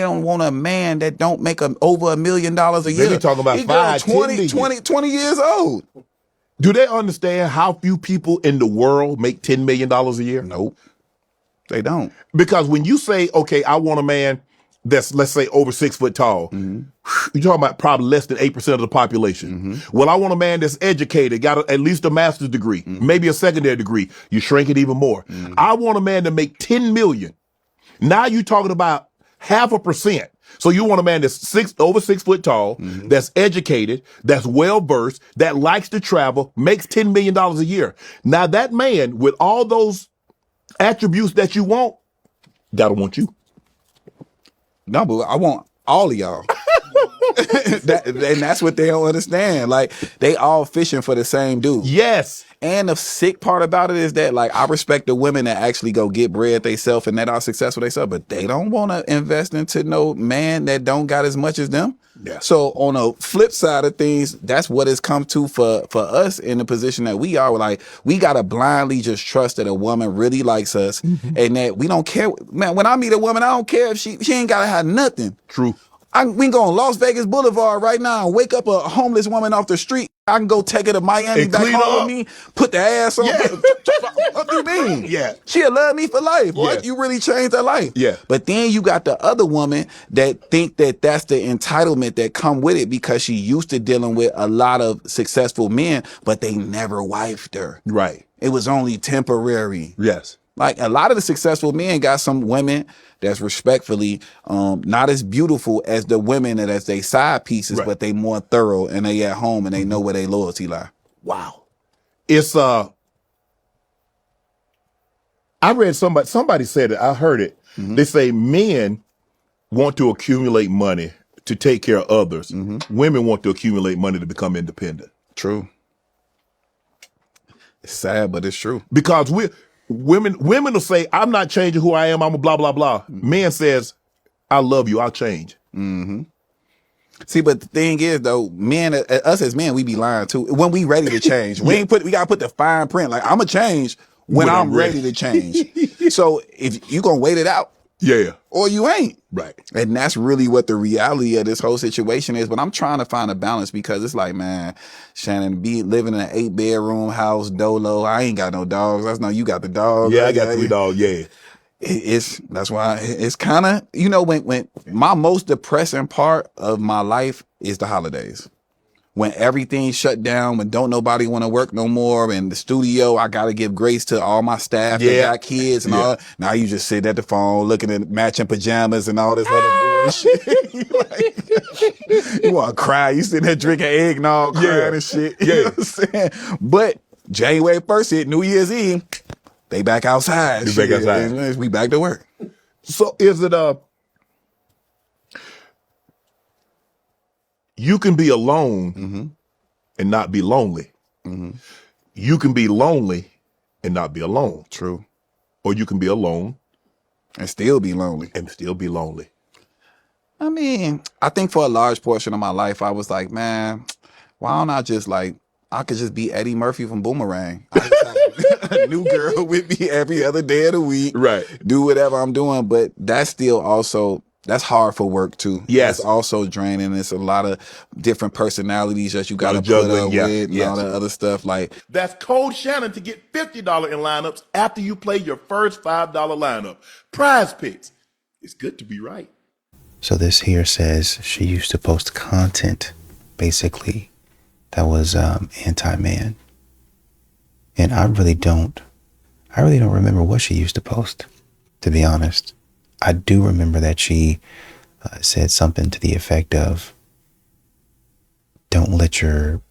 don't want a man that don't make over $1 million a year. They be talking about 5, 20 years old. Do they understand how few people in the world make $10 million a year? Nope, they don't. Because when you say, okay, I want a man that's, let's say, over 6 foot tall, Mm-hmm. you're talking about probably less than 8% of the population. Mm-hmm. Well, I want a man that's educated, got at least a master's degree, Mm-hmm. maybe a secondary degree. You shrink it even more. Mm-hmm. I want a man to make 10 million. Now you're talking about 0.5%. So you want a man that's over 6 foot tall, Mm-hmm. that's educated, that's well versed, that likes to travel, makes $10 million a year. Now that man with all those attributes that you want, gotta want you. No, but I want all of y'all. And that's what they don't understand. Like, they all fishing for the same dude. Yes. And the sick part about it is that, like, I respect the women that actually go get bread themselves and that are successful themselves, but they don't want to invest into no man that don't got as much as them. Yeah. So on the flip side of things, that's what it's come to for us in the position that we are. Like, we gotta blindly just trust that a woman really likes us, and that we don't care. Man, when I meet a woman, I don't care if she ain't gotta have nothing. True. We can go on Las Vegas Boulevard right now and wake up a homeless woman off the street. I can go take her to Miami And back clean home up. with me, put the ass on. Yeah. What you mean? Yeah. She'll love me for life. Boy, Yeah. you really changed her life. Yeah. But then you got the other woman that think that that's the entitlement that come with it because she used to dealing with a lot of successful men, but they never wifed her. Right. It was only temporary. Yes. Like, a lot of the successful men got some women that's respectfully not as beautiful as the women that as they side pieces, Right. but they more thorough and they at home and they know where they loyalty lie. Wow. It's I read somebody said it, I heard it. They say men want to accumulate money to take care of others. Women want to accumulate money to become independent. True. It's sad, but it's true. Because women will say, I'm not changing who I am, I'm a blah, blah, blah. Men says, I love you, I'll change. See, but the thing is, though, men, us as men, we be lying too. When we ready to change, we gotta put the fine print. Like, I'm gonna change when I'm ready to change. So if you gonna wait it out, Yeah. or you ain't. Right. And that's really what the reality of this whole situation is. But I'm trying to find a balance because it's like, man, Shannon, be living in an 8-bedroom house, dolo. I ain't got no dogs. That's you got the dogs. Yeah, I got 3 dogs, yeah. That's why it's kind of, when my most depressing part of my life is the holidays. When everything shut down, when don't nobody want to work no more, and the studio, I got to give grace to all my staff that got kids and all. Now you just sit at the phone looking at matching pajamas and all this other bullshit. You want to cry. You sitting there drinking eggnog, crying and shit. You know what I'm saying? But January 1st hit, New Year's Eve, they back outside. They back outside. And we back to work. So is it you can be alone and not be lonely. You can be lonely and not be alone. True. Or you can be alone and still be lonely. I mean, I think for a large portion of my life, I was like, man, why don't I just I could just be Eddie Murphy from Boomerang. I just have a new girl with me every other day of the week. Right. Do whatever I'm doing. But that's still also, that's hard for work too. Yes. It's also draining. It's a lot of different personalities that you got to put up with and all that other stuff. Like, that's Code Shannon to get $50 in lineups after you play your first $5 lineup. Prize Picks. It's good to be right. So this here says she used to post content, basically, that was anti-man. And I really don't remember what she used to post, to be honest. I do remember that she said something to the effect of, don't let your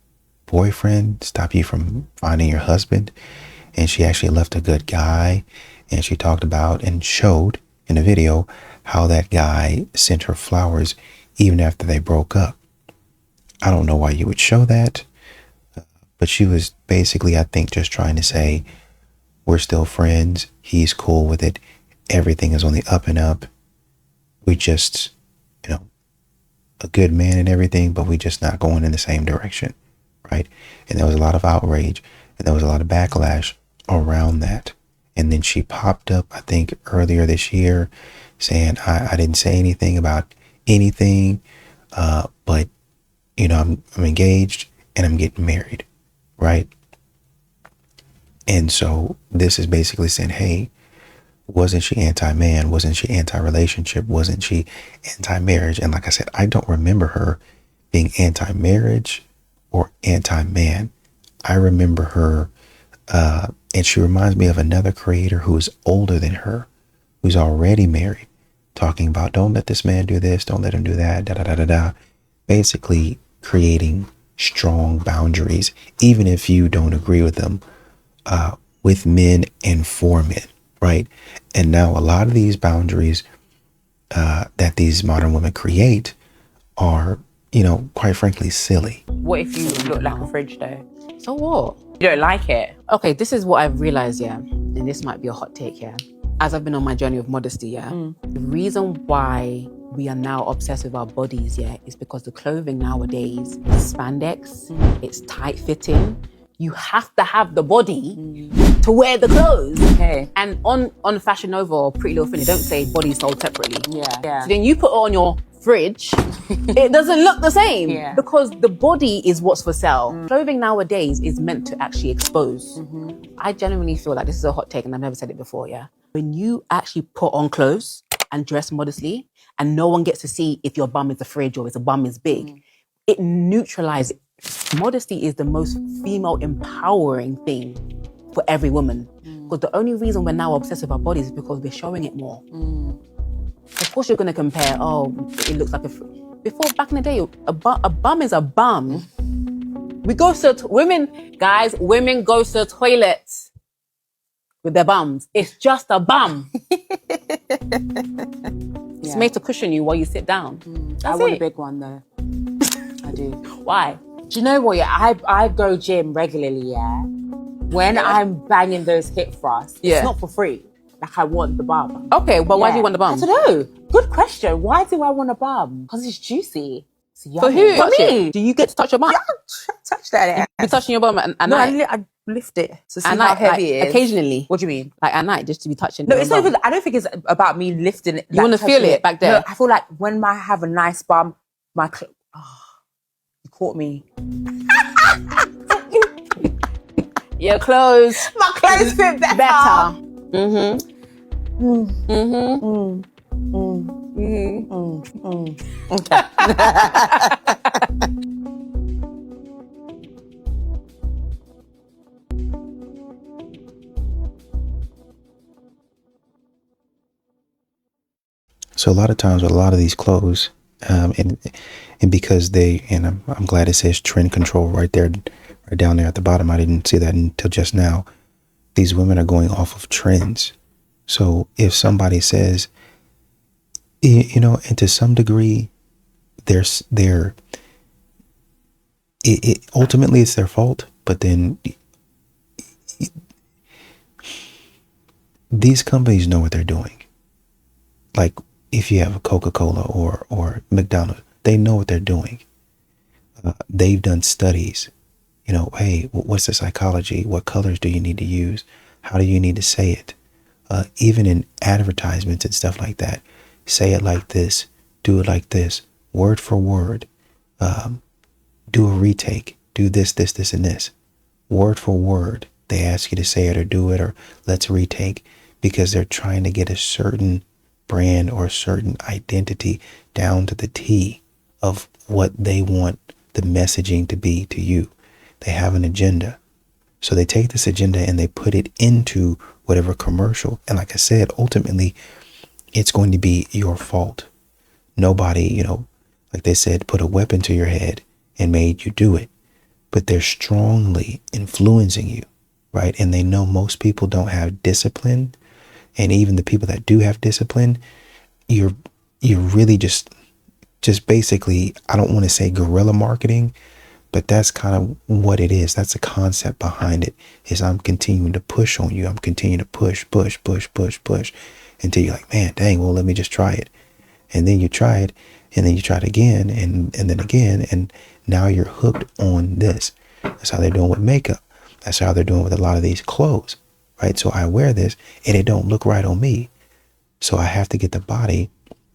boyfriend stop you from finding your husband. And she actually left a good guy. And she talked about and showed in a video how that guy sent her flowers even after they broke up. I don't know why you would show that, but she was basically, I think, just trying to say, we're still friends. He's cool with it. Everything is on the up and up. We just, a good man and everything, but we just not going in the same direction, right? And there was a lot of outrage and there was a lot of backlash around that. And then she popped up, I think, earlier this year saying, I didn't say anything about anything, but you know, I'm engaged and I'm getting married, right? And so this is basically saying, hey, wasn't she anti-man? Wasn't she anti-relationship? Wasn't she anti-marriage? And like I said, I don't remember her being anti-marriage or anti-man. I remember her, and she reminds me of another creator who is older than her, who's already married, talking about don't let this man do this, don't let him do that, da da da da da. Basically creating strong boundaries, even if you don't agree with them, with men and for men, right? And now a lot of these boundaries that these modern women create are, you know, quite frankly, silly. What if you look like a fridge though? So what? You don't like it? Okay, this is what I've realized, yeah, and this might be a hot take, yeah. As I've been on my journey of modesty, yeah, the reason why we are now obsessed with our bodies, yeah, is because the clothing nowadays is spandex, it's tight fitting. You have to have the body to wear the clothes. Okay. And on Fashion Nova or Pretty Little Thing, they don't say body sold separately. Yeah. So then you put it on your fridge, it doesn't look the same because the body is what's for sale. Clothing nowadays is meant to actually expose. I genuinely feel like this is a hot take and I've never said it before, yeah. When you actually put on clothes and dress modestly and no one gets to see if your bum is a fridge or if a bum is big, it neutralizes. Modesty is the most female empowering thing for every woman. Because the only reason we're now obsessed with our bodies is because we're showing it more. Of course you're going to compare, oh, it looks like before, back in the day, a bum is a bum. We go to, women go to the toilet with their bums. It's just a bum. It's made to cushion you while you sit down. I want a big one though. I do. Why? Do you know what? Yeah, I go gym regularly. Yeah. When I'm banging those hip thrusts, it's not for free. Like I want the bum. Okay, but why do you want the bum? I don't know. Good question. Why do I want a bum? Because it's juicy. It's For yummy. who? For Touch me. it? Do you get to touch your bum? Touch that. You touching your bum at No, night? I lift it to see At how night, heavy like, it is. occasionally. What do you mean? Like at night, just to be touching. No, your it's not bum. even. I don't think it's about me lifting it. You wanna feel touching it back there? No, I feel like when I have a nice bum, you caught me. Your clothes. My clothes fit better. So a lot of times with a lot of these clothes, and because I'm glad it says trend control right there, right down there at the bottom. I didn't see that until just now. These women are going off of trends. So if somebody says, you know, and to some degree, ultimately it's their fault, but then these companies know what they're doing. Like if you have a Coca-Cola or McDonald's, they know what they're doing. They've done studies. You know, hey, what's the psychology? What colors do you need to use? How do you need to say it? Even in advertisements and stuff like that, say it like this, do it like this, word for word. Do a retake, do this, and this. Word for word, they ask you to say it or do it or let's retake, because they're trying to get a certain brand or a certain identity down to the T of what they want the messaging to be to you. They have an agenda. So they take this agenda and they put it into whatever commercial. And like I said, ultimately, it's going to be your fault. Nobody, you know, like they said, put a weapon to your head and made you do it. But they're strongly influencing you, right? And they know most people don't have discipline. And even the people that do have discipline, you're really just basically, I don't want to say guerrilla marketing, but that's kind of what it is. That's the concept behind it, is I'm continuing to push on you. I'm continuing to push until you're like, man, dang, well, let me just try it. And then you try it, and then you try it again, and then again, and now you're hooked on this. That's how they're doing with makeup. That's how they're doing with a lot of these clothes, right? So I wear this, and it don't look right on me. So I have to get the body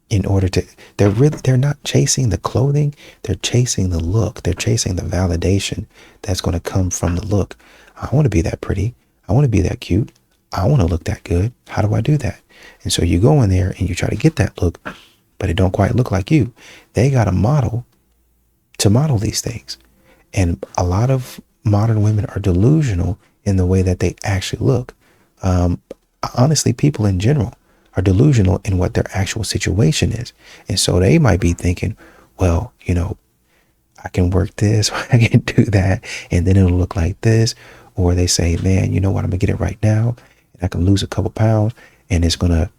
in order to, they're not chasing the clothing. They're chasing the look. They're chasing the validation that's going to come from the look. I want to be that pretty. I want to be that cute. I want to look that good. How do I do that? And so you go in there and you try to get that look, but it don't quite look like you. They got a model to model these things. And a lot of modern women are delusional in the way that they actually look. Honestly, people in general are delusional in what their actual situation is. And so they might be thinking, well, you know, I can work this, or I can do that, and then it'll look like this. Or they say, man, you know what, I'm gonna get it right now, and I can lose a couple pounds, and it's gonna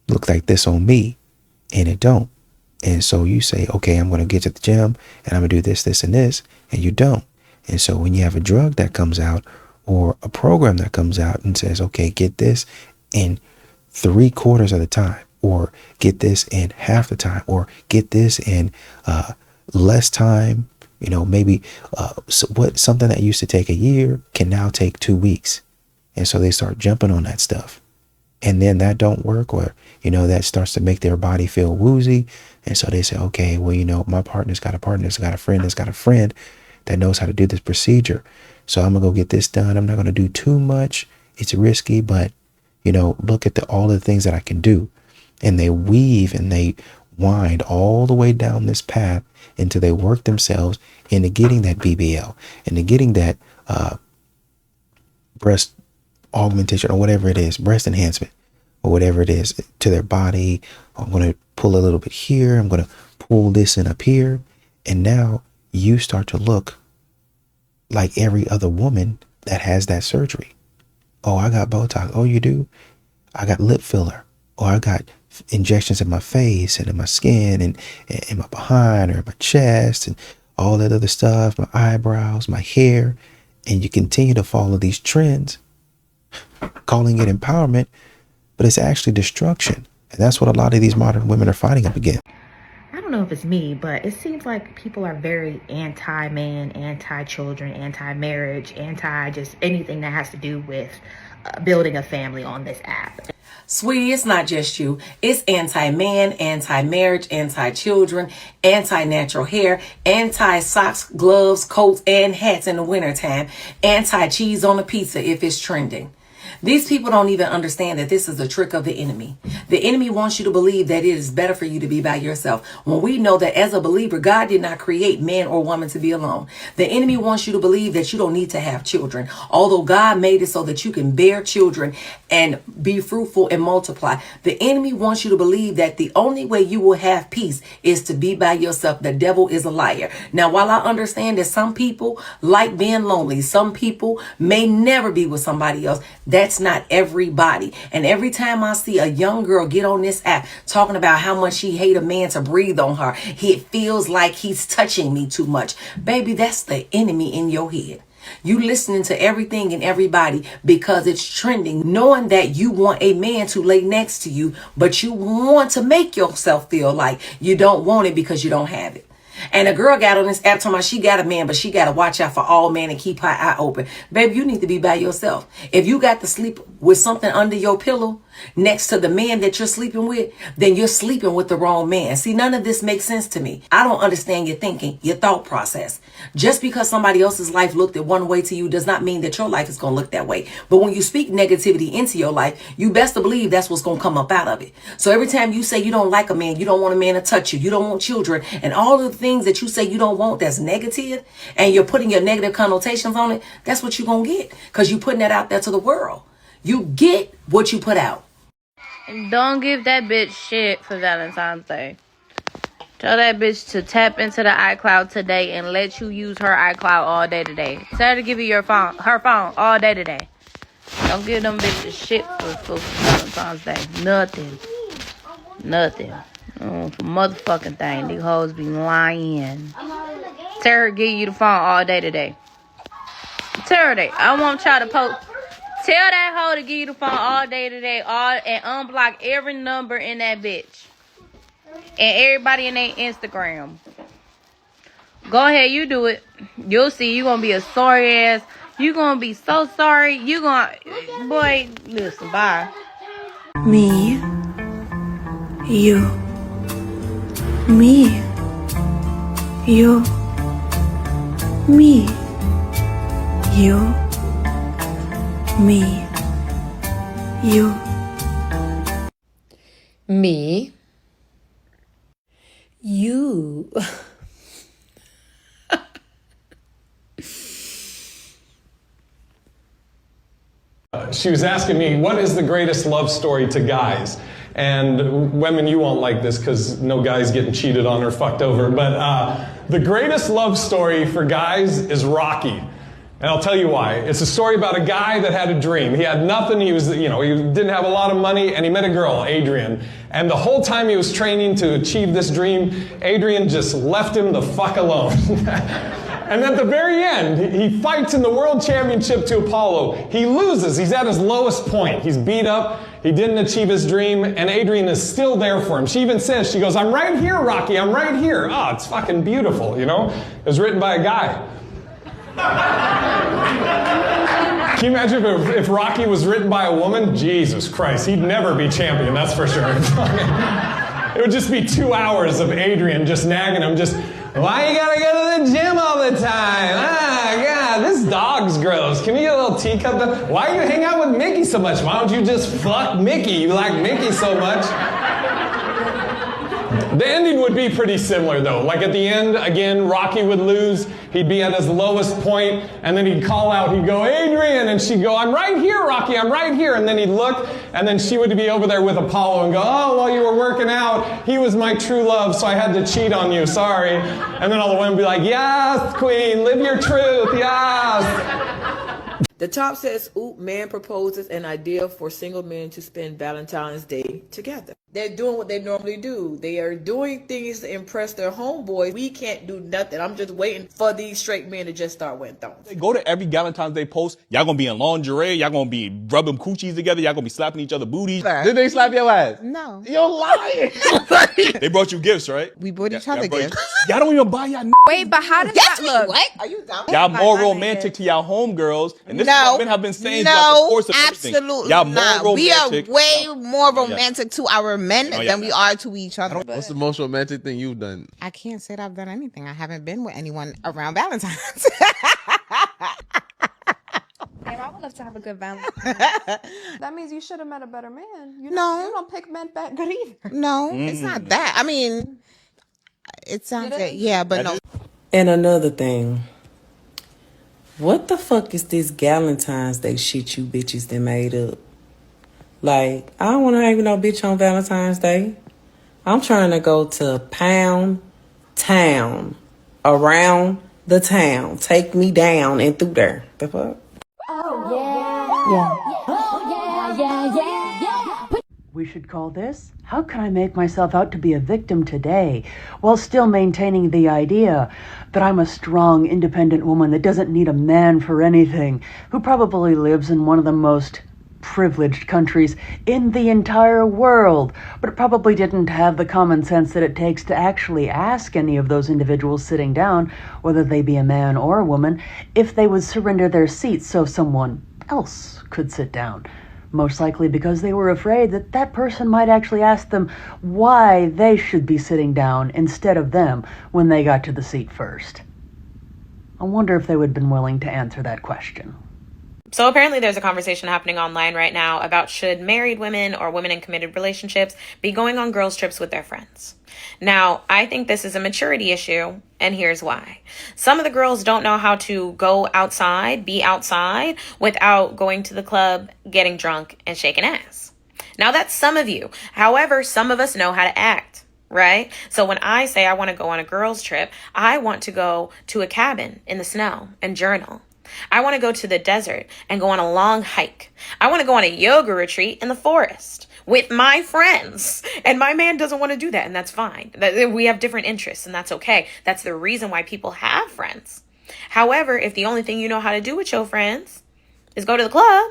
look like this on me, and it don't. And so you say, okay, I'm gonna get to the gym, and I'm gonna do this, this, and this, and you don't. And so when you have a drug that comes out, or a program that comes out and says, okay, get this in 3/4 of the time, or get this in half the time, or get this in less time, you know, maybe something that used to take a year can now take 2 weeks. And so they start jumping on that stuff, and then that don't work, or, you know, that starts to make their body feel woozy. And so they say, okay, well, you know, my partner's got a partner that's got a friend that's got a friend that knows how to do this procedure, so I'm gonna go get this done. I'm not gonna do too much. It's risky, but, you know, look at all the things that I can do. And they weave and they wind all the way down this path until they work themselves into getting that BBL, into getting that breast augmentation, or whatever it is, breast enhancement, or whatever it is, to their body. I'm going to pull a little bit here. I'm going to pull this in up here. And now you start to look like every other woman that has that surgery. Oh, I got Botox. Oh, you do? I got lip filler. Or I got injections in my face and in my skin and in my behind or in my chest and all that other stuff, my eyebrows, my hair. And you continue to follow these trends, calling it empowerment, but it's actually destruction. And that's what a lot of these modern women are fighting up against. I don't know if it's me, but it seems like people are very anti-man, anti-children, anti-marriage, anti-just anything that has to do with building a family on this app. Sweetie, it's not just you. It's anti-man, anti-marriage, anti-children, anti-natural hair, anti-socks, gloves, coats, and hats in the wintertime, anti-cheese on a pizza if it's trending. These people don't even understand that this is a trick of the enemy. The enemy wants you to believe that it is better for you to be by yourself, when we know that as a believer, God did not create man or woman to be alone. The enemy wants you to believe that you don't need to have children, although God made it so that you can bear children and be fruitful and multiply. The enemy wants you to believe that the only way you will have peace is to be by yourself. The devil is a liar. Now, while I understand that some people like being lonely, some people may never be with somebody else, that's not everybody. And every time I see a young girl get on this app talking about how much she hate a man to breathe on her, it feels like he's touching me too much. Baby, that's the enemy in your head. You listening to everything and everybody because it's trending, knowing that you want a man to lay next to you, but you want to make yourself feel like you don't want it because you don't have it. And a girl got on this app talking about she got a man, but she got to watch out for all men and keep her eye open. Baby, you need to be by yourself. If you got to sleep with something under your pillow next to the man that you're sleeping with, then you're sleeping with the wrong man. See, none of this makes sense to me. I don't understand your thinking, your thought process. Just because somebody else's life looked at one way to you does not mean that your life is going to look that way. But when you speak negativity into your life, you best to believe that's what's going to come up out of it. So every time you say you don't like a man, you don't want a man to touch you, you don't want children, and all of the things that you say you don't want that's negative, and you're putting your negative connotations on it, that's what you're going to get, because you're putting that out there to the world. You get what you put out. And don't give that bitch shit for Valentine's Day. Tell that bitch to tap into the iCloud today and let you use her iCloud all day today. Tell her to give you her phone all day today. Don't give them bitches shit for Valentine's Day. Nothing. For motherfucking thing. These hoes be lying. Tell her to give you the phone all day today. Tell her that. I want y'all to post. Tell that hoe to give you the phone all day today, and unblock every number in that bitch. And everybody in their Instagram. Go ahead, you do it. You'll see, you gonna be a sorry ass. You gonna be so sorry. You gonna, boy, listen, bye. Me, you, me, you, me, you, me, you, Me. you. She was asking me, what is the greatest love story to guys? And women, you won't like this because no guy's getting cheated on or fucked over, but the greatest love story for guys is Rocky. And I'll tell you why. It's a story about a guy that had a dream. He had nothing, he didn't have a lot of money, and he met a girl, Adrian. And the whole time he was training to achieve this dream, Adrian just left him the fuck alone. And at the very end, he fights in the world championship to Apollo. He loses. He's at his lowest point. He's beat up. He didn't achieve his dream, and Adrian is still there for him. She even says, she goes, "I'm right here, Rocky. I'm right here." Oh, it's fucking beautiful, you know? It was written by a guy. Can you imagine if Rocky was written by a woman? Jesus Christ, he'd never be champion, that's for sure. It would just be 2 hours of Adrian just nagging him, just, "Why you gotta go to the gym all the time? Ah, God, this dog's gross. Can we get a little teacup? Why you hang out with Mickey so much? Why don't you just fuck Mickey? You like Mickey so much." The ending would be pretty similar, though. Like at the end, again, Rocky would lose. He'd be at his lowest point, and then he'd call out. He'd go, "Adrian," and she'd go, "I'm right here, Rocky. I'm right here." And then he'd look, and then she would be over there with Apollo and go, "Oh, while you were working out, he was my true love, so I had to cheat on you. Sorry." And then all the women would be like, "Yes, queen, live your truth. Yes." The top says, "Ooh, man proposes an idea for single men to spend Valentine's Day together." They're doing what they normally do. They are doing things to impress their homeboys. We can't do nothing. I'm just waiting for these straight men to just start wearing thongs. Go to every Valentine's Day post. Y'all gonna be in lingerie. Y'all gonna be rubbing coochies together. Y'all gonna be slapping each other booties. Did they slap your ass? No. You're lying. They brought you gifts, right? We bought each other gifts. Y'all don't even buy y'all. Wait, but how does that look? What? Are you dumb? Y'all more romantic to y'all homegirls, and this is what men have been saying throughout the No, course of everything. absolutely Y'all more not. romantic. We are way more romantic to our men No, than we are to each other. What's the most romantic thing you've done? I can't say that I've done anything. I haven't been with anyone around Valentine's. Babe, I would love to have a good Valentine. That means you should have met a better man. You don't pick men back good either. No, it's not that. I mean, it sounds like, yeah, but no. And another thing, what the fuck is this Galentine's Day shit you bitches that made up? Like, I don't want to hang with no bitch on Valentine's Day. I'm trying to go to Pound Town, around the town. Take me down and through there. The fuck? We should call this, "How Can I Make Myself Out to Be a Victim Today?" while still maintaining the idea that I'm a strong, independent woman that doesn't need a man for anything, who probably lives in one of the most privileged countries in the entire world, but probably didn't have the common sense that it takes to actually ask any of those individuals sitting down, whether they be a man or a woman, if they would surrender their seats so someone else could sit down. Most likely because they were afraid that that person might actually ask them why they should be sitting down instead of them when they got to the seat first. I wonder if they would have been willing to answer that question. So apparently there's a conversation happening online right now about should married women or women in committed relationships be going on girls' trips with their friends. Now, I think this is a maturity issue, and here's why. Some of the girls don't know how to go outside, be outside, without going to the club, getting drunk, and shaking ass. Now, that's some of you. However, some of us know how to act, right? So when I say I want to go on a girls' trip, I want to go to a cabin in the snow and journal. I want to go to the desert and go on a long hike. I want to go on a yoga retreat in the forest with my friends. And my man doesn't want to do that, and that's fine. We have different interests, and that's okay. That's the reason why people have friends. However, if the only thing you know how to do with your friends is go to the club,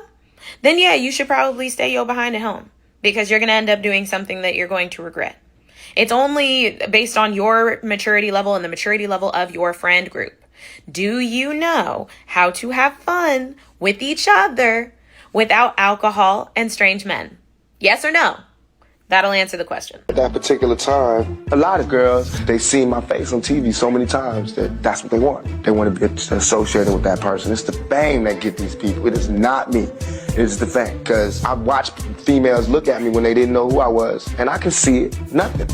then yeah, you should probably stay your behind at home, because you're going to end up doing something that you're going to regret. It's only based on your maturity level and the maturity level of your friend group. Do you know how to have fun with each other without alcohol and strange men? Yes or no? That'll answer the question. At that particular time, a lot of girls, they see my face on TV so many times that that's what they want. They want to be associated with that person. It's the fame that get these people. It is not me. It is the fame. Because I watched females look at me when they didn't know who I was, and I can see it, nothing.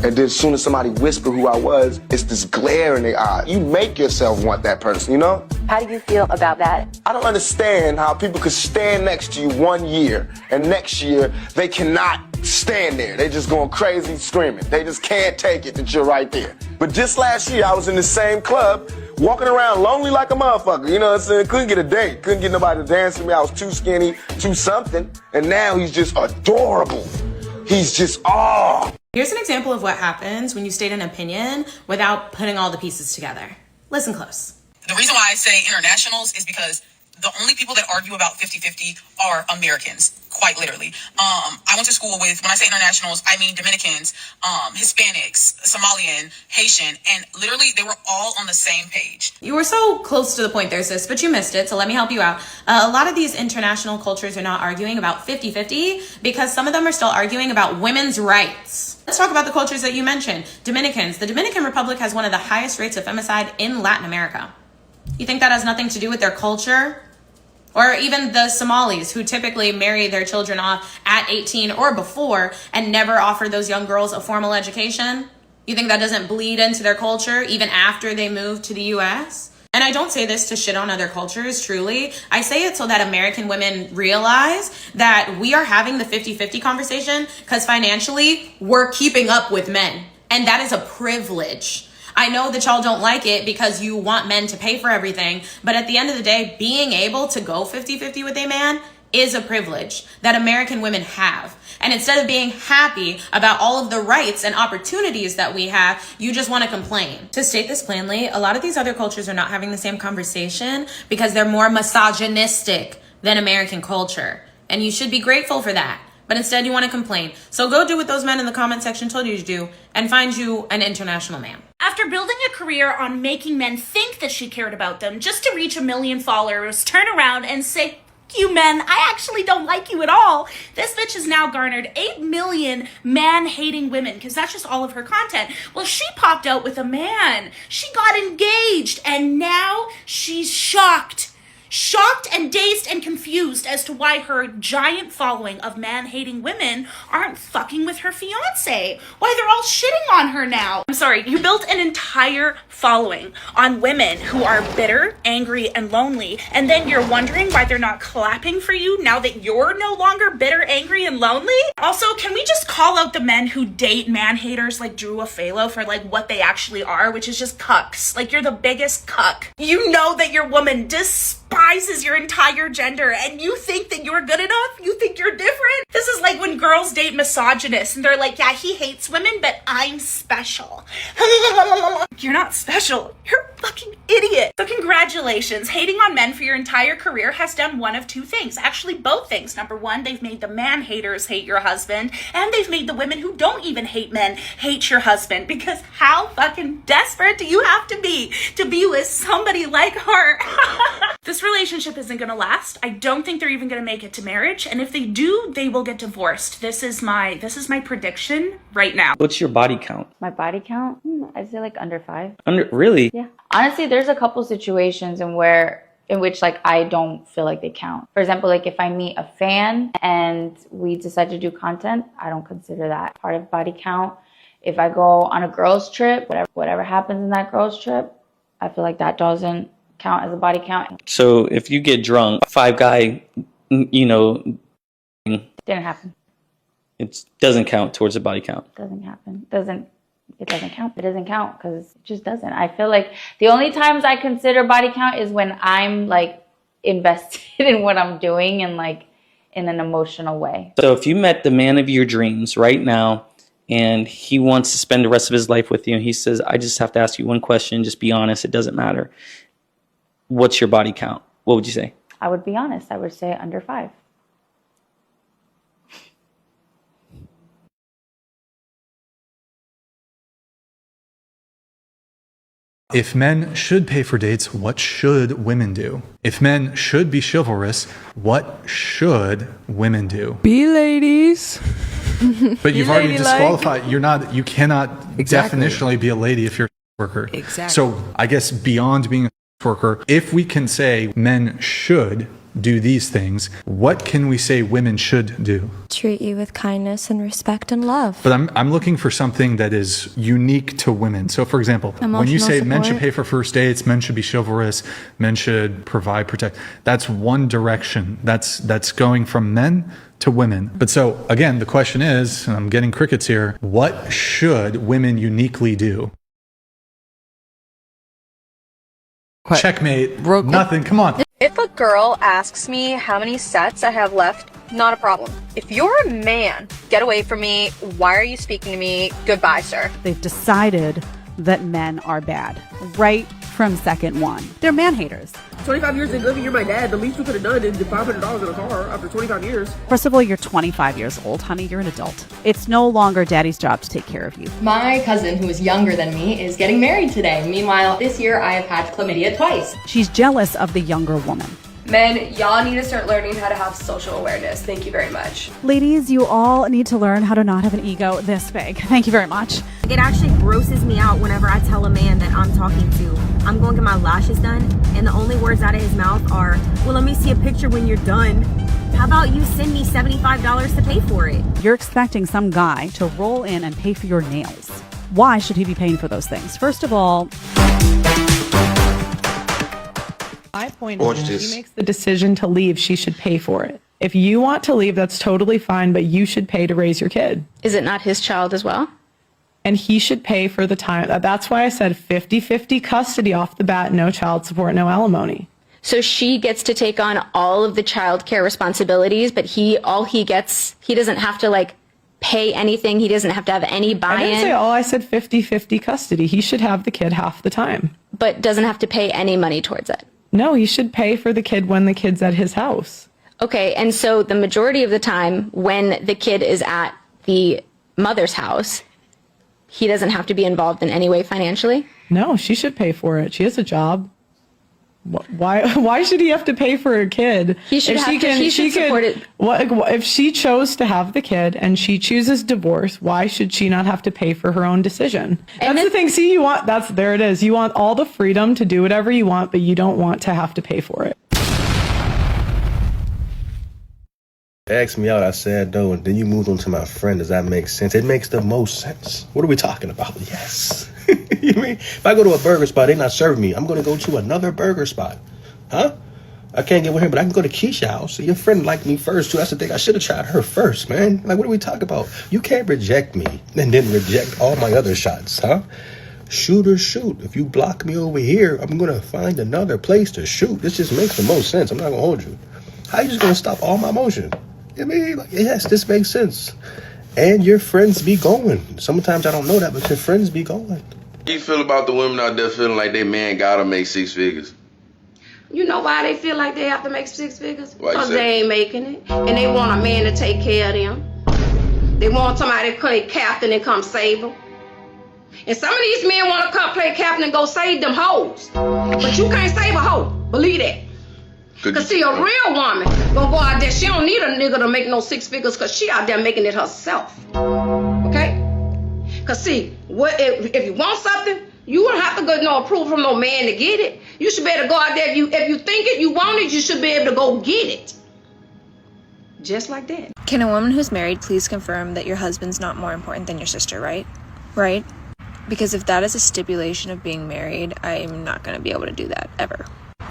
And then as soon as somebody whisper who I was, it's this glare in their eye. You make yourself want that person, you know? How do you feel about that? I don't understand how people could stand next to you 1 year, and next year they cannot stand there. They just going crazy screaming. They just can't take it that you're right there. But just last year, I was in the same club, walking around lonely like a motherfucker. You know what I'm saying? Couldn't get a date. Couldn't get nobody to dance with me. I was too skinny, too something. And now he's just adorable. He's just, oh. Here's an example of what happens when you state an opinion without putting all the pieces together. Listen close. The reason why I say internationals is because the only people that argue about 50-50 are Americans, quite literally. I went to school with, when I say internationals, I mean Dominicans, Hispanics, Somalian, Haitian, and literally they were all on the same page. You were so close to the point there, sis, but you missed it, so let me help you out. A lot of these international cultures are not arguing about 50-50 because some of them are still arguing about women's rights. Let's talk about the cultures that you mentioned. Dominicans. The Dominican Republic has one of the highest rates of femicide in Latin America. You think that has nothing to do with their culture? Or even the Somalis, who typically marry their children off at 18 or before and never offer those young girls a formal education? You think that doesn't bleed into their culture even after they move to the US? And I don't say this to shit on other cultures, truly. I say it so that American women realize that we are having the 50-50 conversation because financially we're keeping up with men. And that is a privilege. I know that y'all don't like it because you want men to pay for everything, but at the end of the day, being able to go 50-50 with a man is a privilege that American women have. And instead of being happy about all of the rights and opportunities that we have, you just want to complain. To state this plainly, a lot of these other cultures are not having the same conversation because they're more misogynistic than American culture. And you should be grateful for that. But instead you want to complain. So go do what those men in the comment section told you to do and find you an international man. After building a career on making men think that she cared about them just to reach 1 million followers, turn around and say, you men, I actually don't like you at all. This bitch has now garnered 8 million man-hating women because that's just all of her content. Well, she popped out with a man. She got engaged and now she's shocked and dazed and confused as to why her giant following of man-hating women aren't fucking with her fiance. Why they're all shitting on her now. I'm sorry, you built an entire following on women who are bitter, angry, and lonely, and then you're wondering why they're not clapping for you now that you're no longer bitter, angry, and lonely? Also, can we just call out the men who date man-haters like Drew Afalo for like what they actually are, which is just cucks. Like, you're the biggest cuck. You know that your woman despises your entire gender and you think that you're good enough? You think you're different? This is like when girls date misogynists and they're like, yeah, he hates women, but I'm special. You're not special. You're a fucking idiot. So congratulations. Hating on men for your entire career has done one of two things. Actually, both things. Number one, they've made the man-haters hate your husband, and they've made the women who don't even hate men hate your husband, because how fucking desperate do you have to be with somebody like her? This relationship isn't gonna last. I don't think they're even gonna make it to marriage, and if they do, they will get divorced. This is my prediction right now. What's your body count? My body count? I'd say like under 5. Really? Yeah. Honestly, there's a couple situations in which like I don't feel like they count. For example, like if I meet a fan and we decide to do content, I don't consider that part of body count. If I go on a girls trip, whatever happens in that girls trip, I feel like that doesn't count as a body count. So if you get drunk, 5 guy, Didn't happen. it doesn't count towards a body count. Doesn't happen. It doesn't count. It doesn't count because it just doesn't. I feel like the only times I consider body count is when I'm like invested in what I'm doing and like in an emotional way. So if you met the man of your dreams right now and he wants to spend the rest of his life with you and he says, I just have to ask you one question, just be honest, it doesn't matter. What's your body count? What would you say? I would be honest. I would say under 5. If men should pay for dates, what should women do? If men should be chivalrous, what should women do? Be ladies. But you've already disqualified. You cannot definitionally be a lady if you're a worker. Exactly. So I guess beyond being a worker, if we can say men should do these things, what can we say women should do? Treat you with kindness and respect and love. But I'm looking for something that is unique to women. So for example, when you say men should pay for first dates, men should be chivalrous, men should provide, protect, that's one direction. That's going from men to women. But so again, the question is, and I'm getting crickets here, what should women uniquely do? Checkmate. Nothing. Come on. If a girl asks me how many sets I have left, not a problem. If you're a man, get away from me. Why are you speaking to me? Goodbye, sir. They've decided that men are bad right from second one. They're man haters. 25 years in living, you're my dad. The least you could have done is $500 in a car after 25 years. First of all, you're 25 years old, honey. You're an adult. It's no longer daddy's job to take care of you. My cousin, who is younger than me, is getting married today. Meanwhile, this year I have had chlamydia twice. She's jealous of the younger woman. Men, y'all need to start learning how to have social awareness. Thank you very much. Ladies, you all need to learn how to not have an ego this big. Thank you very much. It actually grosses me out whenever I tell a man that I'm talking to, I'm going to get my lashes done, and the only words out of his mouth are, well, let me see a picture when you're done. How about you send me $75 to pay for it? You're expecting some guy to roll in and pay for your nails. Why should he be paying for those things? First of all, my point is, if she makes the decision to leave, she should pay for it. If you want to leave, that's totally fine, but you should pay to raise your kid. Is it not his child as well? And he should pay for the time. That's why I said 50-50 custody off the bat, no child support, no alimony. So she gets to take on all of the child care responsibilities, but he doesn't have to pay anything. He doesn't have to have any buy-in. I didn't say all, I said 50-50 custody. He should have the kid half the time. But doesn't have to pay any money towards it. No, he should pay for the kid when the kid's at his house. Okay, and so the majority of the time when the kid is at the mother's house, he doesn't have to be involved in any way financially? No, she should pay for it. She has a job. Why should he have to pay for a kid? He should support it. If she chose to have the kid and she chooses divorce, why should she not have to pay for her own decision? That's the thing. See, there it is. You want all the freedom to do whatever you want, but you don't want to have to pay for it. Asked me out, I said no, and then you moved on to my friend. Does that make sense? It makes the most sense. What are we talking about? Yes. You mean if I go to a burger spot, they're not serving me, I'm going to go to another burger spot. Huh? I can't get with him, but I can go to Keisha's house. Your friend liked me first, too. That's the thing. I should have tried her first, man. What are we talking about? You can't reject me and then reject all my other shots, huh? Shoot or shoot. If you block me over here, I'm going to find another place to shoot. This just makes the most sense. I'm not going to hold you. How you just going to stop all my motion? I mean, yes, this makes sense. And your friends be going. Sometimes I don't know that, but your friends be going. How do you feel about the women out there feeling like they man gotta make 6 figures? You know why they feel like they have to make 6 figures? Because they ain't making it. And they want a man to take care of them. They want somebody to play captain and come save them. And some of these men want to come play captain and go save them hoes. But you can't save a hoe. Believe that. Because see, a real woman gonna go out there, she don't need a nigga to make no 6 figures because she out there making it herself. Okay? Because see, if you want something, you don't have to go no approval from no man to get it. You should be able to go out there. If you think it, you want it, you should be able to go get it. Just like that. Can a woman who's married please confirm that your husband's not more important than your sister, right? Right? Because if that is a stipulation of being married, I'm not going to be able to do that ever.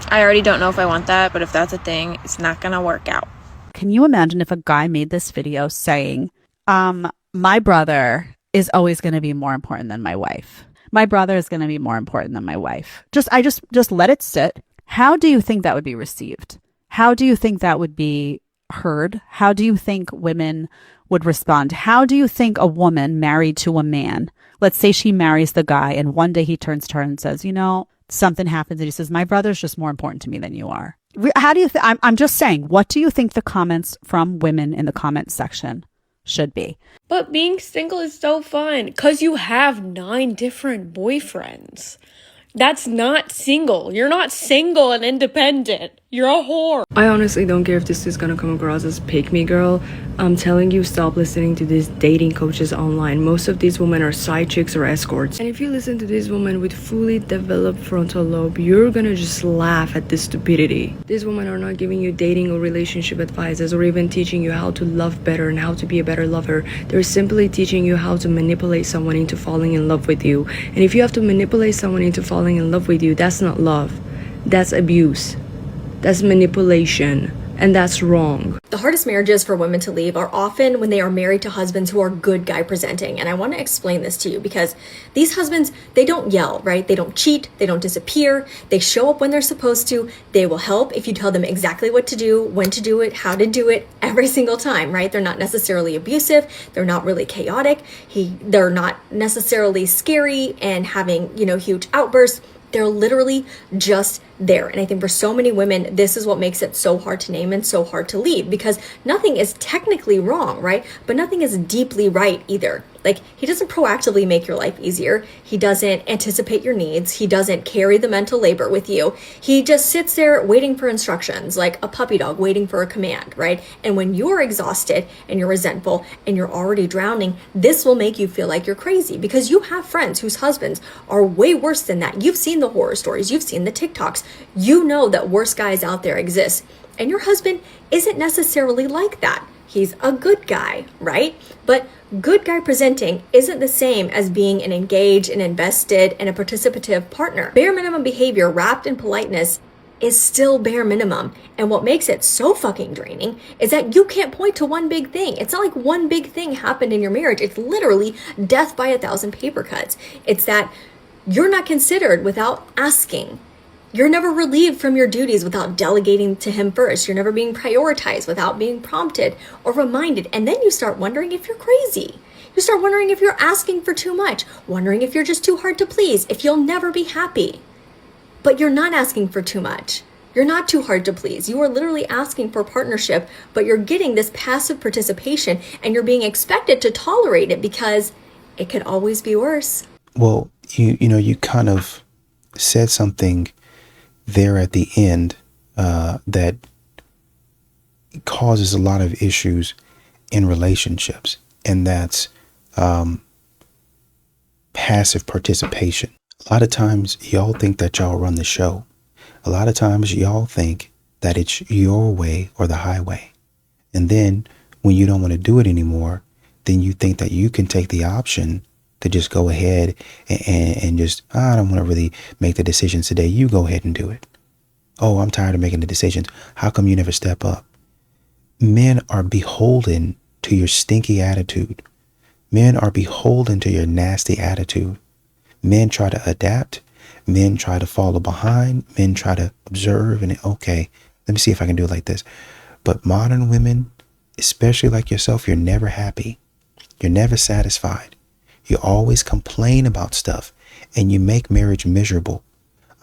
I already don't know if I want that, but if that's a thing, it's not going to work out. Can you imagine if a guy made this video saying, my brother is always going to be more important than my wife. My brother is going to be more important than my wife. Just let it sit. How do you think that would be received? How do you think that would be heard? How do you think women would respond? How do you think a woman married to a man, let's say she marries the guy and one day he turns to her and says, something happens and he says, my brother's just more important to me than you are. How do you think? I'm just saying, what do you think the comments from women in the comments section should be? But being single is so fun because you have 9 different boyfriends. That's not single. You're not single and independent. You're a whore. I honestly don't care if this is gonna come across as pick me girl. I'm telling you, stop listening to these dating coaches online. Most of these women are side chicks or escorts. And if you listen to these women with fully developed frontal lobe, you're gonna just laugh at this stupidity. These women are not giving you dating or relationship advices or even teaching you how to love better and how to be a better lover. They're simply teaching you how to manipulate someone into falling in love with you. And if you have to manipulate someone into falling in love with you, that's not love. That's abuse. That's manipulation, and that's wrong. The hardest marriages for women to leave are often when they are married to husbands who are good guy presenting. And I want to explain this to you because these husbands, they don't yell, right? They don't cheat. They don't disappear. They show up when they're supposed to. They will help if you tell them exactly what to do, when to do it, how to do it every single time, right? They're not necessarily abusive. They're not really chaotic. They're not necessarily scary and having, huge outbursts. They're literally just there. And I think for so many women, this is what makes it so hard to name and so hard to leave, because nothing is technically wrong, right? But nothing is deeply right either. Like, he doesn't proactively make your life easier. He doesn't anticipate your needs. He doesn't carry the mental labor with you. He just sits there waiting for instructions, like a puppy dog waiting for a command, right? And when you're exhausted and you're resentful and you're already drowning, this will make you feel like you're crazy, because you have friends whose husbands are way worse than that. You've seen the horror stories. You've seen the TikToks. You know that worse guys out there exist. And your husband isn't necessarily like that. He's a good guy, right? But good guy presenting isn't the same as being an engaged and invested and a participative partner. Bare minimum behavior wrapped in politeness is still bare minimum. And what makes it so fucking draining is that you can't point to one big thing. It's not like one big thing happened in your marriage. It's literally death by 1,000 paper cuts. It's that you're not considered without asking. You're never relieved from your duties without delegating to him first. You're never being prioritized without being prompted or reminded. And then you start wondering if you're crazy. You start wondering if you're asking for too much, wondering if you're just too hard to please, if you'll never be happy. But you're not asking for too much. You're not too hard to please. You are literally asking for partnership, but you're getting this passive participation and you're being expected to tolerate it because it could always be worse. Well, you kind of said something there at the end that causes a lot of issues in relationships, and that's passive participation. A lot of times y'all think that y'all run the show. A lot of times y'all think that it's your way or the highway. And then when you don't want to do it anymore, then you think that you can take the option to just go ahead and just, I don't want to really make the decisions today. You go ahead and do it. Oh, I'm tired of making the decisions. How come you never step up? Men are beholden to your stinky attitude. Men are beholden to your nasty attitude. Men try to adapt. Men try to follow behind. Men try to observe and, okay, let me see if I can do it like this. But modern women, especially like yourself, you're never happy. You're never satisfied. You always complain about stuff and you make marriage miserable.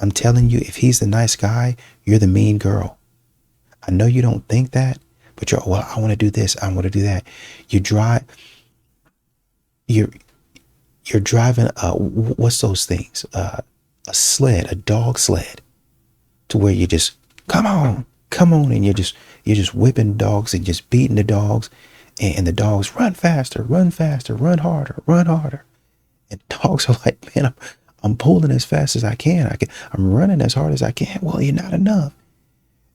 I'm telling you, if he's the nice guy, you're the mean girl. I know you don't think that, but you're, well, I want to do this. I want to do that. You're driving, what's those things? A sled, a dog sled, to where you just, come on. And you're just whipping dogs and just beating the dogs. And the dogs run faster, run harder. And dogs are like, man, I'm pulling as fast as I can. I'm running as hard as I can. Well, you're not enough.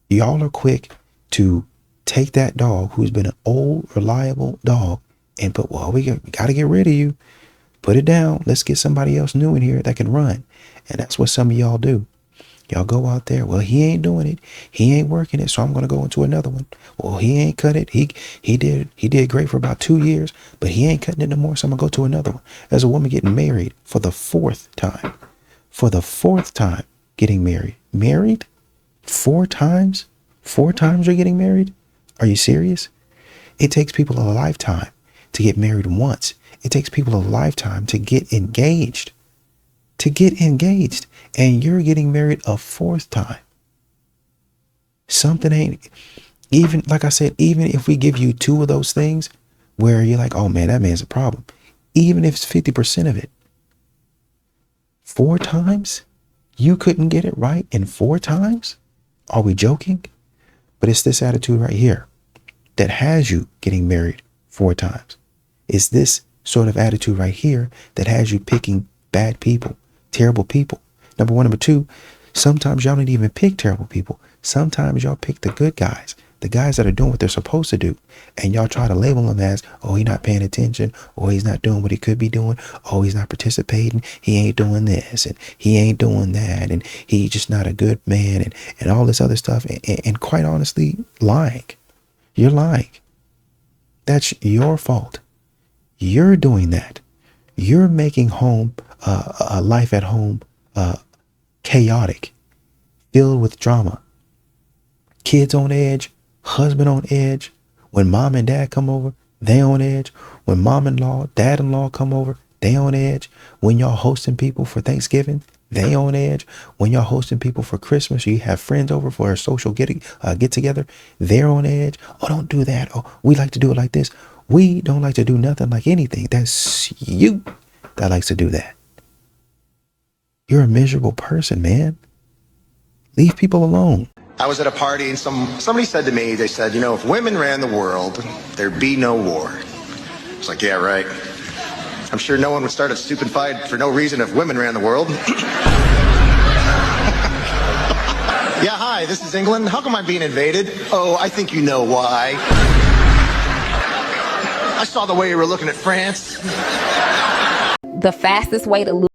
Y'all are quick to take that dog who's been an old, reliable dog and put, well, we got to get rid of you. Put it down. Let's get somebody else new in here that can run. And that's what some of y'all do. Y'all go out there. Well, he ain't doing it. He ain't working it. So I'm going to go into another one. Well, he ain't cut it. He did great for about 2 years, but he ain't cutting it no more. So I'm going to go to another one. There's a woman getting married for the fourth time. For the fourth time getting married. Married? 4 times? 4 times you're getting married? Are you serious? It takes people a lifetime to get married once. It takes people a lifetime to get engaged. And you're getting married a 4th time. Something ain't, even like I said, even if we give you 2 of those things where you're like, oh man, that man's a problem. Even if it's 50% of it, 4 times you couldn't get it right in 4 times. Are we joking? But it's this attitude right here that has you getting married 4 times. It's this sort of attitude right here that has you picking bad people, terrible people. Number one. Number two, sometimes y'all don't even pick terrible people. Sometimes y'all pick the good guys, the guys that are doing what they're supposed to do. And y'all try to label them as, oh, he's not paying attention. Oh, he's not doing what he could be doing. Oh, he's not participating. He ain't doing this and he ain't doing that. And he's just not a good man and all this other stuff. And quite honestly, lying. You're lying. That's your fault. You're doing that. You're making home, a life at home, chaotic, filled with drama. Kids on edge, husband on edge. When mom and dad come over, they on edge. When mom-in-law, dad-in-law come over, they on edge. When y'all hosting people for Thanksgiving, they on edge. When y'all hosting people for Christmas, you have friends over for a social get together, they're on edge. Oh, don't do that. Oh, we like to do it like this. We don't like to do nothing like anything. That's you that likes to do that. You're a miserable person, man. Leave people alone. I was at a party and somebody said to me, they said, you know, if women ran the world, there'd be no war. I was like, yeah, right. I'm sure no one would start a stupid fight for no reason if women ran the world. Yeah, hi, this is England. How come I'm being invaded? Oh, I think you know why. I saw the way you were looking at France. The fastest way to lose.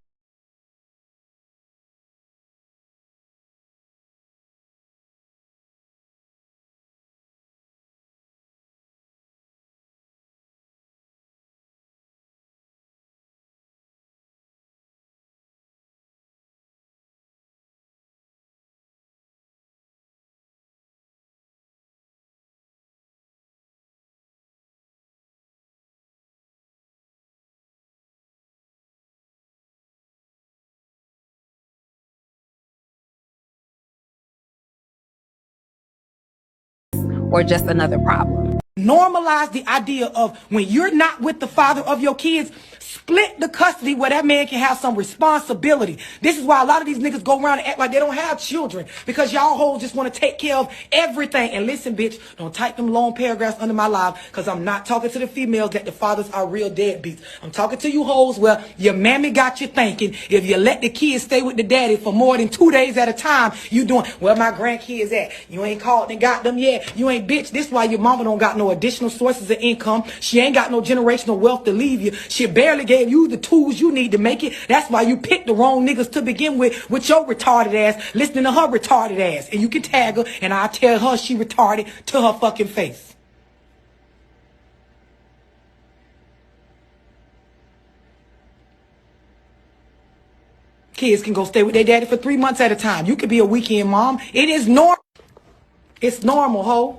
Or just another problem. Normalize the idea of when you're not with the father of your kids, split the custody where that man can have some responsibility. This is why a lot of these niggas go around and act like they don't have children, because y'all hoes just want to take care of everything. And listen, bitch, don't type them long paragraphs under my live, because I'm not talking to the females that the fathers are real deadbeats. I'm talking to you hoes where your mammy got you thinking if you let the kids stay with the daddy for more than 2 days at a time, you doing, where my grandkids at? You ain't called and got them yet. You ain't, bitch. This why your mama don't got no additional sources of income. She ain't got no generational wealth to leave you. She barely gave you the tools you need to make it. That's why you picked the wrong niggas to begin with your retarded ass, listening to her retarded ass. And you can tag her and I'll tell her she retarded to her fucking face. Kids can go stay with their daddy for 3 months at a time. You could be a weekend mom. It is normal. It's normal, ho.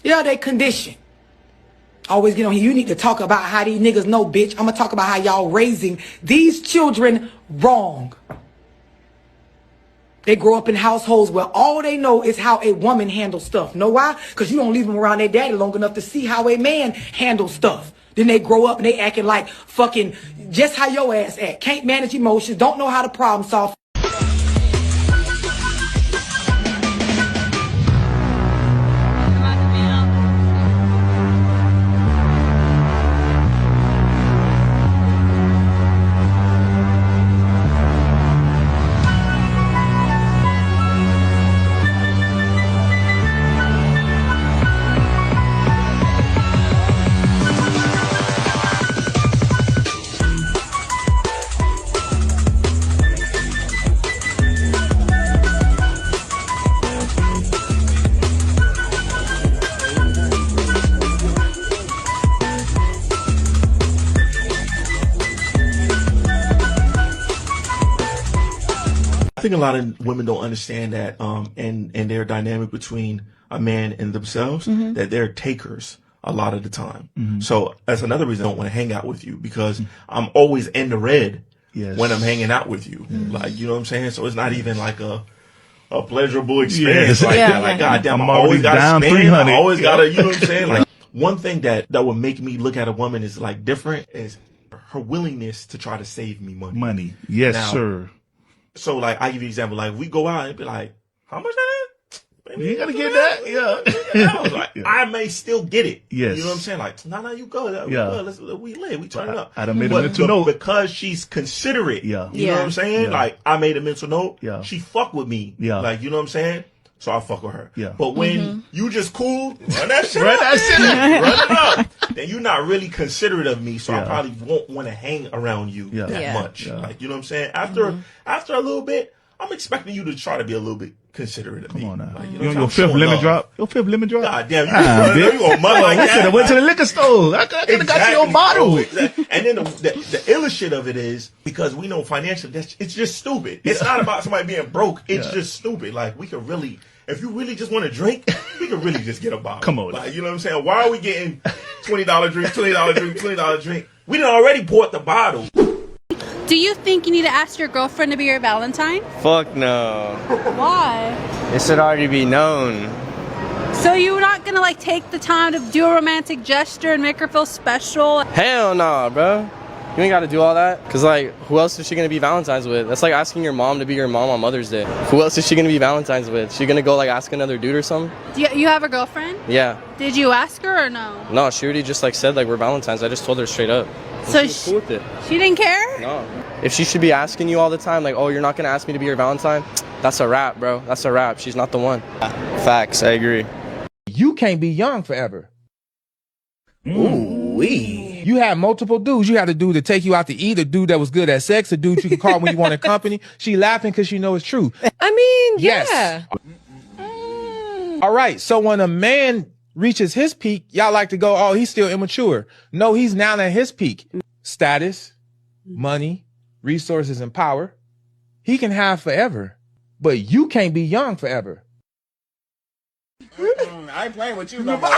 Yeah, they condition. Always get on here. You need to talk about how these niggas know, bitch. I'm going to talk about how y'all raising these children wrong. They grow up in households where all they know is how a woman handles stuff. Know why? Because you don't leave them around their daddy long enough to see how a man handles stuff. Then they grow up and they acting like fucking just how your ass act. Can't manage emotions. Don't know how to problem solve. I think a lot of women don't understand that, and their dynamic between a man and themselves, that they're takers a lot of the time. So that's another reason I don't want to hang out with you, because I'm always in the red when I'm hanging out with you. Like, you know what I'm saying? So it's not even like a pleasurable experience. Like goddamn, I'm I always got down to spend. 300. I always got to, you know what I'm saying? Like, one thing that would make me look at a woman is like different is her willingness to try to save me money. Yes, Now, sir. So like, I give you an example. Like, we go out and be like, how much that is? You ain't gotta get that. Yeah. I was like, I may still get it. Yes. You know what I'm saying? Like, no, you go. We live. We turn it up. I done made a mental note. Because she's considerate. Yeah. You know what I'm saying? Yeah. Like, I made a mental note. Yeah. She fuck with me. Yeah. Like, you know what I'm saying? So I fuck with her. Yeah. But when you just cool, run that shit Run up. that shit up. Run it up. Then you're not really considerate of me, so I probably won't want to hang around you that much. Yeah. Like, you know what I'm saying? After a little bit, I'm expecting you to try to be a little bit considerate of me. Come on now. Like, You on your fifth lemon drop? Your fifth lemon drop? God damn, you on mud like We that. could have went to the liquor store. I could have got you your bottle. And then the illest shit of it is, because we know financially, it's just stupid. It's not about somebody being broke. It's just stupid. Like, we could really, if you really just want to drink, we could really just get a bottle. Come on. Like, you know what I'm saying? Why are we getting $20 drink, $20 drink, $20 drink? We done already bought the bottle. Do you think you need to ask your girlfriend to be your Valentine? Fuck no. Why? It should already be known. So you're not gonna like take the time to do a romantic gesture and make her feel special? Hell nah, bro. You ain't gotta do all that. Cause like, who else is she gonna be Valentine's with? That's like asking your mom to be your mom on Mother's Day. Who else is she gonna be Valentine's with? She gonna go like ask another dude or something? Do you have a girlfriend? Yeah. Did you ask her or no? No, she already just like said like we're Valentine's. I just told her straight up. And So she was cool with it. She didn't care? No. If she should be asking you all the time, like, oh, you're not gonna ask me to be your Valentine, that's a wrap, bro. That's a wrap. She's not the one. Facts, I agree. You can't be young forever. Ooh-wee. You had multiple dudes. You had a dude to take you out to eat, a dude that was good at sex, a dude you can call when you want company. She laughing because she know it's true. I mean, Yes. yeah. All right, so when a man reaches his peak, y'all like to go, oh, he's still immature. No, he's now at his peak. Status, money, resources, and power. He can have forever, but you can't be young forever. I ain't playing with you no more.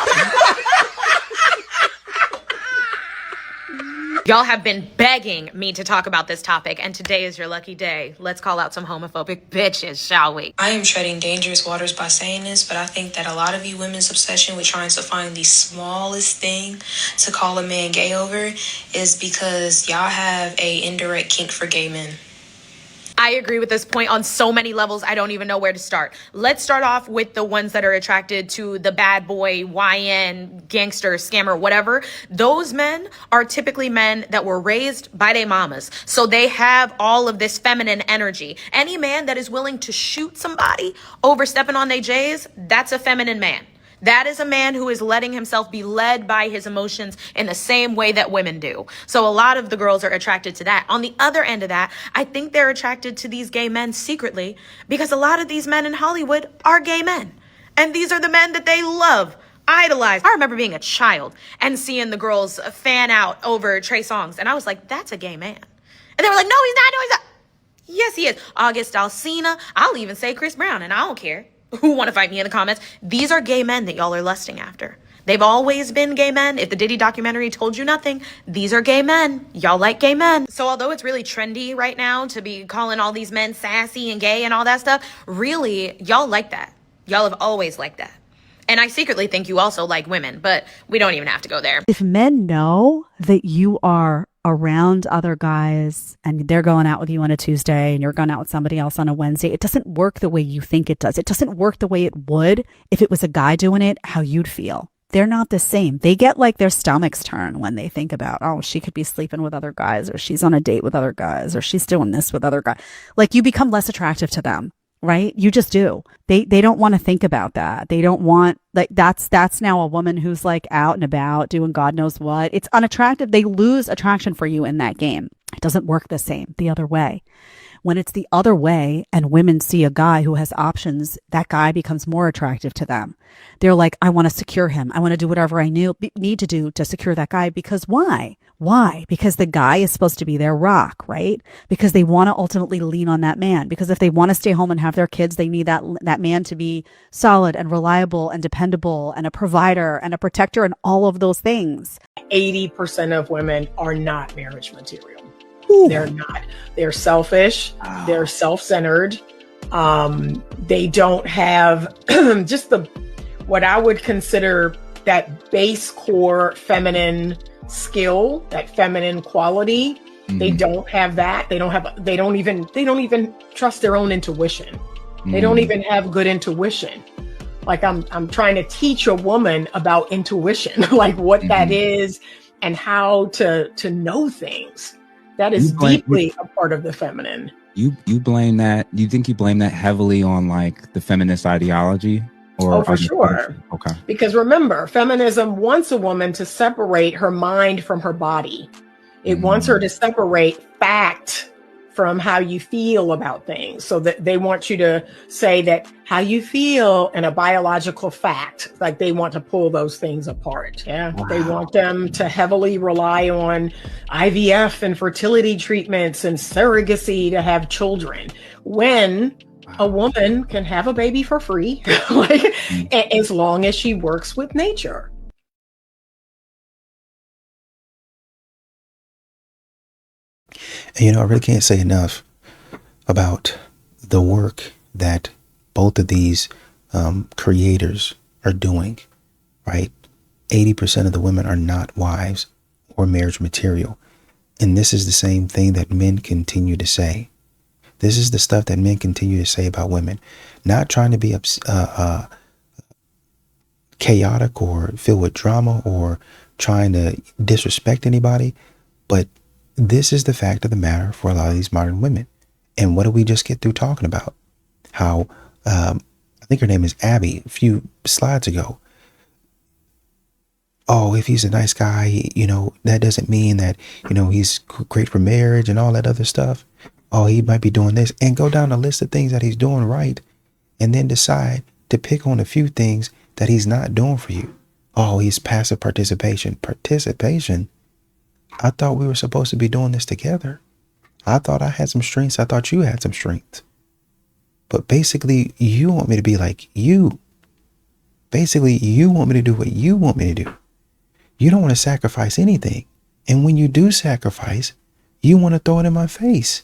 Y'all have been begging me to talk about this topic, and today is your lucky day. Let's call out some homophobic bitches, shall we? I am treading dangerous waters by saying this, but I think that a lot of you women's obsession with trying to find the smallest thing to call a man gay over is because y'all have a indirect kink for gay men. I agree with this point on so many levels, I don't even know where to start. Let's start off with the ones that are attracted to the bad boy, YN, gangster, scammer, whatever. Those men are typically men that were raised by their mamas. So they have all of this feminine energy. Any man that is willing to shoot somebody over stepping on their J's, that's a feminine man. That is a man who is letting himself be led by his emotions in the same way that women do. So a lot of the girls are attracted to that. On the other end of that, I think they're attracted to these gay men secretly because a lot of these men in Hollywood are gay men. And these are the men that they love, idolize. I remember being a child and seeing the girls fan out over Trey Songz. And I was like, that's a gay man. And they were like, no, he's not. No, he's not. Yes, he is. August Alsina. I'll even say Chris Brown, and I don't care. Who want to fight me in the comments? These are gay men that y'all are lusting after. They've always been gay men. If the Diddy documentary told you nothing, these are gay men. Y'all like gay men. So although it's really trendy right now to be calling all these men sassy and gay and all that stuff, really, y'all like that. Y'all have always liked that. And I secretly think you also like women, but we don't even have to go there. If men know that you are around other guys and they're going out with you on a Tuesday and you're going out with somebody else on a Wednesday, it doesn't work the way you think it does. It doesn't work the way it would if it was a guy doing it, how you'd feel. They're not the same. They get like their stomachs turn when they think about, oh, she could be sleeping with other guys, or she's on a date with other guys, or she's doing this with other guys. Like, you become less attractive to them. Right? You just do. They don't want to think about that. They don't want, like, that's now a woman who's like out and about doing God knows what. It's unattractive. They lose attraction for you in that game. It doesn't work the same the other way. When it's the other way and women see a guy who has options, that guy becomes more attractive to them. They're like, I want to secure him. I want to do whatever I need to do to secure that guy. Because why? Why? Because the guy is supposed to be their rock, right? Because they want to ultimately lean on that man. Because if they want to stay home and have their kids, they need that man to be solid and reliable and dependable and a provider and a protector and all of those things. 80% of women are not marriage material. Ooh. They're not. They're selfish. They're self-centered. They don't have just what I would consider that base core feminine skill, that feminine quality They don't have that. They don't even trust their own intuition. They don't even have good intuition. Like I'm trying to teach a woman about intuition, like what that is and how to know things. That is deeply a part of the feminine. You blame that? You think you blame that heavily on like the feminist ideology? Or for sure. Okay. Because remember, feminism wants a woman to separate her mind from her body. It wants her to separate fact from how you feel about things. So that they want you to say that how you feel and a biological fact, like they want to pull those things apart. Yeah. Wow. They want them to heavily rely on IVF and fertility treatments and surrogacy to have children, when a woman can have a baby for free, like as long as she works with nature. And I really can't say enough about the work that both of these creators are doing, right? 80% of the women are not wives or marriage material. And this is the same thing that men continue to say. This is the stuff that men continue to say about women, not trying to be chaotic or filled with drama or trying to disrespect anybody, but this is the fact of the matter for a lot of these modern women. And what did we just get through talking about? How, I think her name is Abby, a few slides ago. Oh, if he's a nice guy, that doesn't mean that, he's great for marriage and all that other stuff. Oh, he might be doing this, and go down the list of things that he's doing right. And then decide to pick on a few things that he's not doing for you. Oh, he's passive participation. Participation? I thought we were supposed to be doing this together. I thought I had some strengths. I thought you had some strengths. But basically, you want me to be like you. Basically, you want me to do what you want me to do. You don't want to sacrifice anything. And when you do sacrifice, you want to throw it in my face.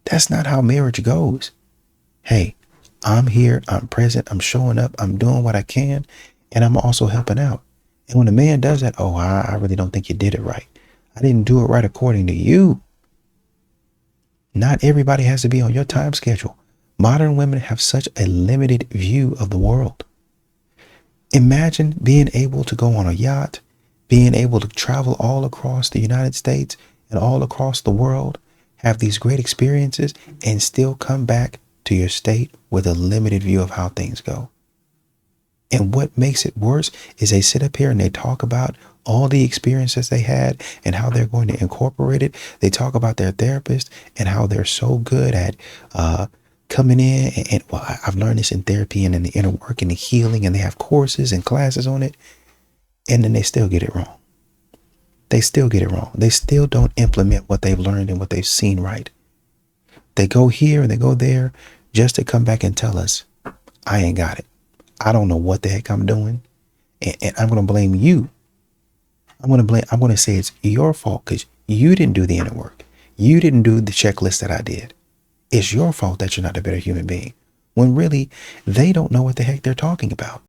That's not how marriage goes. Hey, I'm here. I'm present. I'm showing up. I'm doing what I can. And I'm also helping out. And when a man does that, oh, I really don't think you did it right. I didn't do it right according to you. Not everybody has to be on your time schedule. Modern women have such a limited view of the world. Imagine being able to go on a yacht, being able to travel all across the United States and all across the world, have these great experiences, and still come back to your state with a limited view of how things go. And what makes it worse is they sit up here and they talk about all the experiences they had and how they're going to incorporate it. They talk about their therapist and how they're so good at coming in and well, I've learned this in therapy and in the inner work and the healing, and they have courses and classes on it, and then they still get it wrong. They still get it wrong. They still don't implement what they've learned and what they've seen right. They go here and they go there just to come back and tell us, I ain't got it. I don't know what the heck I'm doing. And I'm going to blame you. I'm going to say it's your fault because you didn't do the inner work. You didn't do the checklist that I did. It's your fault that you're not a better human being. When really, they don't know what the heck they're talking about.